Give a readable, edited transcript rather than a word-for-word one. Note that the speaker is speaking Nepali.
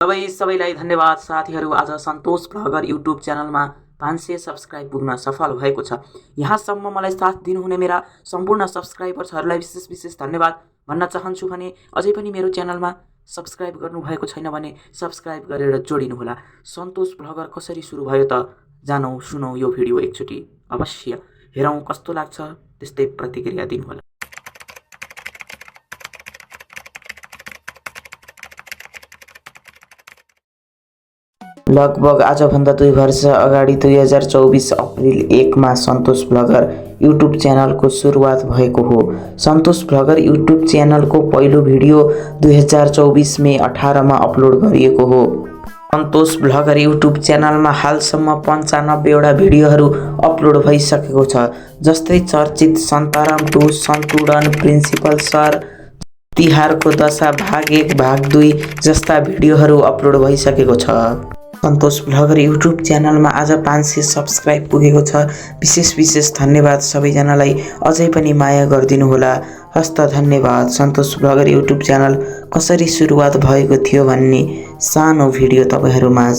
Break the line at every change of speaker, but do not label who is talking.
सबैलाई धन्यवाद साथीहरू। आज सन्तोष भ्लगर युट्युब च्यानलमा 500 सब्स्क्राइब पुग्न सफल भएको छ। यहाँसम्म मलाई साथ दिनुहुने मेरा सम्पूर्ण सब्स्क्राइबर्सहरूलाई विशेष धन्यवाद भन्न चाहन्छु। भने अझै पनि मेरो च्यानलमा सब्स्क्राइब गर्नुभएको छैन भने सब्स्क्राइब गरेर जोडिनुहोला। सन्तोष भ्लगर कसरी सुरु भयो त जानौँ सुनौँ यो भिडियो एकचोटि अवश्य हेरौँ, कस्तो लाग्छ त्यस्तै प्रतिक्रिया दिनुहोला। लगभग आजभन्दा 2 वर्ष अगाडि 2024 अप्रिल 1 मा सन्तोष भ्लगर युट्युब च्यानलको सुरुवात भएको हो। सन्तोष भ्लगर युट्युब च्यानलको पहिलो भिडियो 2024 मे 18 मा अपलोड गरिएको हो। सन्तोष भ्लगर युट्युब च्यानलमा हालसम्म 95 वटा भिडियोहरू अपलोड भइसकेको छ। जस्तै चर्चित सन्ताराम 2, सन्तुडन, प्रिन्सिपल सर, तिहारको दशा भाग 1 भाग 2 जस्ता भिडियोहरू अपलोड भइसकेको छ। सन्तोष भ्लगर युट्युब च्यानलमा आज 500 सब्स्क्राइब पुगेको छ। विशेष धन्यवाद सबैजनालाई। अझै पनि माया गरिदिनु होला। हस्त धन्यवाद। सन्तोष भ्लगर युट्युब च्यानल कसरी सुरुवात भएको थियो भन्ने सानो भिडियो तपाईहरुमाझ